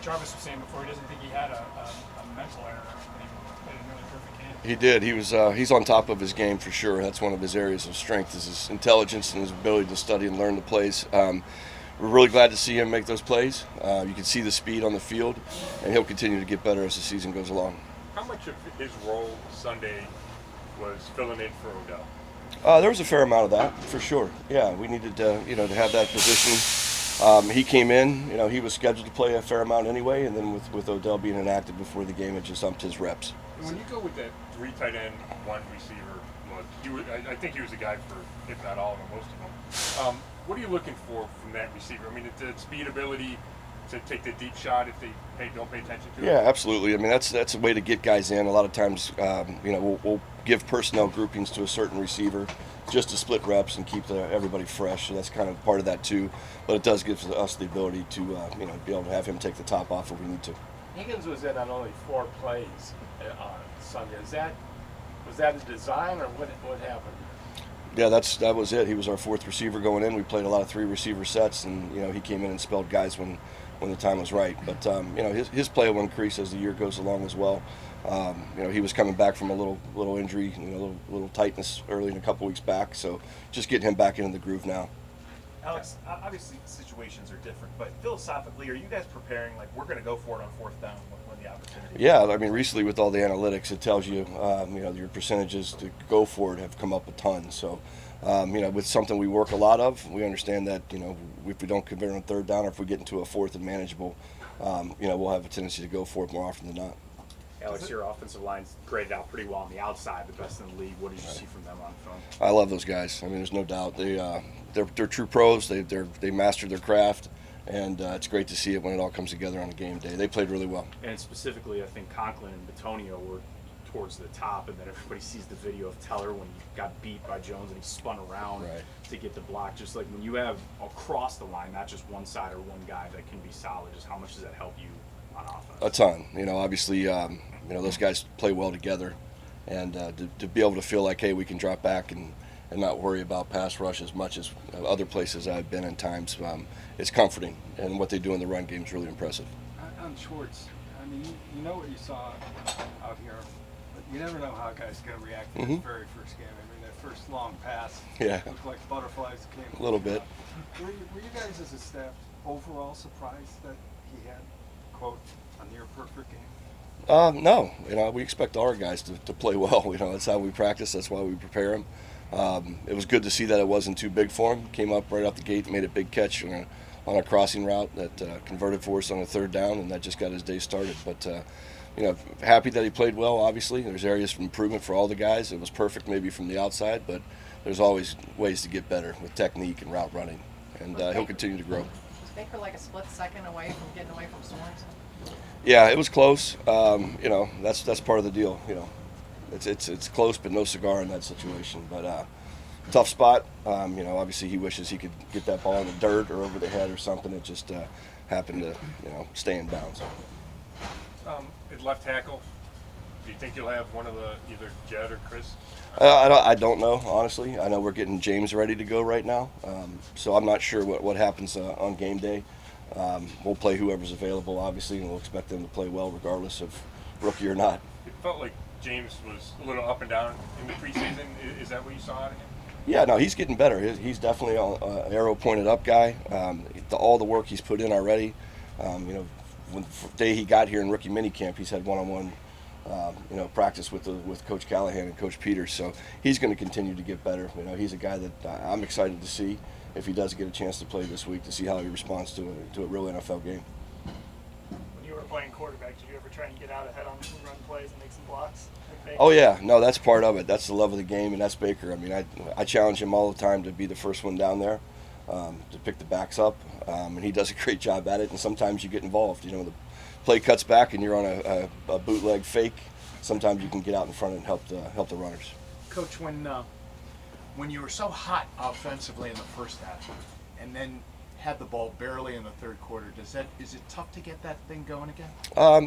Jarvis was saying before he doesn't think he had a mental error when he played a nearly perfect game. He did. He's on top of his game for sure. That's one of his areas of strength is his intelligence and his ability to study and learn the plays. We're really glad to see him make those plays. You can see the speed on the field, and he'll continue to get better as the season goes along. How much of his role Sunday was filling in for Odell? There was a fair amount of that, for sure. Yeah, we needed to have that position. He came in, he was scheduled to play a fair amount anyway, and then with Odell being inactive before the game, it just upped his reps. When you go with that 3 tight end, 1 receiver look, I think he was a guy for, if not all of them, most of them. What are you looking for from that receiver? I mean, the speed, ability to take the deep shot if they don't pay attention to it? Yeah, absolutely. I mean, that's a way to get guys in. A lot of times, we'll give personnel groupings to a certain receiver just to split reps and keep everybody fresh. So that's kind of part of that too. But it does give us the ability to, be able to have him take the top off if we need to. Higgins was in on only 4 plays on Sunday. Was that a design or what happened? Yeah, that was it. He was our 4th receiver going in. We played a lot of 3 receiver sets, and he came in and spelled guys when the time was right. But his play will increase as the year goes along as well. He was coming back from a little injury, little tightness early in a couple weeks back. So just getting him back into the groove now. Alex, obviously situations are different, but philosophically, are you guys preparing like we're going to go for it on 4th down when the opportunity? Yeah, I mean, recently with all the analytics, it tells you, your percentages to go for it have come up a ton. So, with something we work a lot of, we understand that, if we don't convert on 3rd down or if we get into a 4th and manageable, we'll have a tendency to go for it more often than not. Alex, your offensive line's graded out pretty well on the outside, the best in the league. What did you see from them on film? I love those guys. I mean, there's no doubt they're true pros. They mastered their craft, and it's great to see it when it all comes together on a game day. They played really well. And specifically, I think Conklin and Batonio were towards the top, and then everybody sees the video of Teller when he got beat by Jones and he spun around to get the block. Just like when you have across the line, not just one side or one guy that can be solid, just how much does that help you on offense? A ton. Obviously, those guys play well together, and to be able to feel like, hey, we can drop back and not worry about pass rush as much as other places I've been in times, it's comforting, and what they do in the run game is really impressive. On Schwartz, I mean, you know what you saw out here, but you never know how a guy's going to react to his very first game. I mean, that first long pass looked like butterflies came. A little bit. Were you guys as a staff overall surprised that he had, quote, a near perfect game? No, we expect all our guys to play well. That's how we practice. That's why we prepare them. It was good to see that it wasn't too big for him. Came up right off the gate, made a big catch on a crossing route that converted for us on a 3rd down, and that just got his day started. But happy that he played well. Obviously, there's areas for improvement for all the guys. It was perfect maybe from the outside, but there's always ways to get better with technique and route running, and he'll continue to grow. Was Baker like a split second away from getting away from Sorensen? Yeah, it was close. That's part of the deal. It's close, but no cigar in that situation. But tough spot. Obviously he wishes he could get that ball in the dirt or over the head or something. It just happened to stay in bounds. At left tackle, do you think you'll have one of either Jed or Chris? I don't know, honestly. I know we're getting James ready to go right now, so I'm not sure what happens on game day. We'll play whoever's available, obviously, and we'll expect them to play well regardless of rookie or not. It felt like James was a little up and down in the preseason. Is that what you saw out of him? Yeah, no, he's getting better. He's definitely an arrow pointed up guy. All the work he's put in already. When the day he got here in rookie minicamp, he's had one-on-one practice with Coach Callahan and Coach Peters. So he's going to continue to get better. He's a guy that I'm excited to see if he does get a chance to play this week, to see how he responds to a real NFL game. When you were playing quarterback, did you ever try and get out ahead on some run plays and make some blocks? Oh yeah, no, that's part of it. That's the love of the game, and that's Baker. I mean, I challenge him all the time to be the first one down there, to pick the backs up, and he does a great job at it. And sometimes you get involved. The play cuts back, and you're on a bootleg fake. Sometimes you can get out in front and help the runners. Coach, when you were so hot offensively in the first half, and then had the ball barely in the 3rd quarter, is it tough to get that thing going again?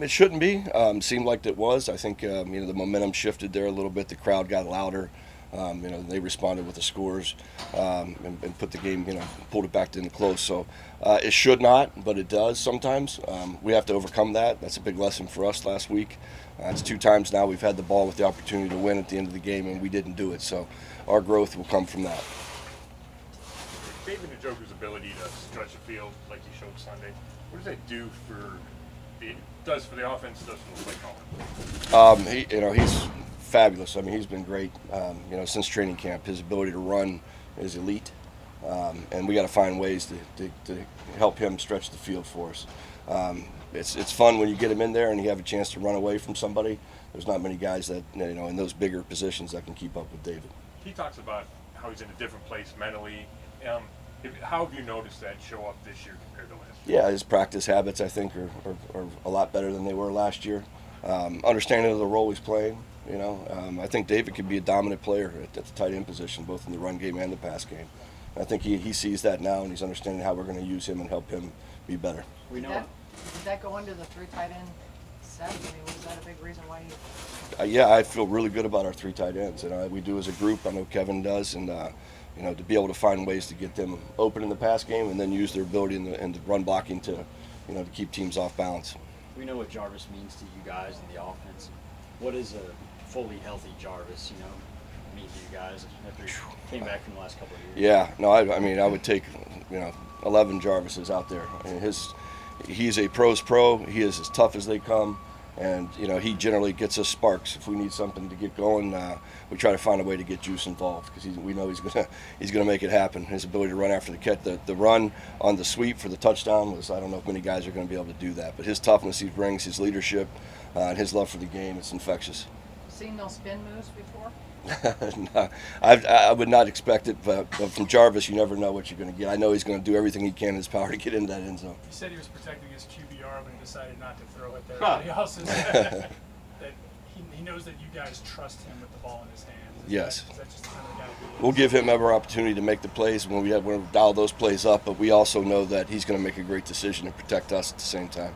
It shouldn't be. Seemed like it was. I think the momentum shifted there a little bit. The crowd got louder. They responded with the scores and put the game, pulled it back into close. So it should not, but it does sometimes. We have to overcome that. That's a big lesson for us last week. It's 2 times now we've had the ball with the opportunity to win at the end of the game, and we didn't do it. So our growth will come from that. David Njoku's ability to stretch the field like he showed Sunday, what does that do for the offense, does for the play calling? He's fabulous. I mean, he's been great. Since training camp, his ability to run is elite, and we got to find ways to help him stretch the field for us. It's fun when you get him in there and you have a chance to run away from somebody. There's not many guys that in those bigger positions that can keep up with David. He talks about how he's in a different place mentally. How have you noticed that show up this year compared to last year? Yeah, his practice habits, I think, are a lot better than they were last year. Understanding of the role he's playing, I think David can be a dominant player at the tight end position, both in the run game and the pass game. I think he sees that now, and he's understanding how we're going to use him and help him be better. We know. Did that go into the 3 tight end set? I mean, was that a big reason why you? Yeah, I feel really good about our 3 tight ends, and we do as a group. I know Kevin does, and to be able to find ways to get them open in the pass game, and then use their ability in the run blocking to keep teams off balance. We know what Jarvis means to you guys in the offense. What is a fully healthy Jarvis, mean to you guys after he came back from the last couple of years? Yeah, no, I would take 11 Jarvises out there. I mean, he's a pro's pro. He is as tough as they come, and he generally gets us sparks. If we need something to get going, we try to find a way to get Juice involved because we know he's gonna make it happen. His ability to run after the catch, the run on the sweep for the touchdown was, I don't know if many guys are going to be able to do that, but his toughness he brings, his leadership, and his love for the game, it's infectious. Seen those spin moves before? No, I would not expect it, but from Jarvis, you never know what you're going to get. I know he's going to do everything he can in his power to get into that end zone. He said he was protecting his QBR, but he decided not to throw it there. But he also said that he knows that you guys trust him with the ball in his hands. Yes. Is that just the kind of guy he is? We'll give him every opportunity to make the plays when we dial those plays up, but we also know that he's going to make a great decision and protect us at the same time.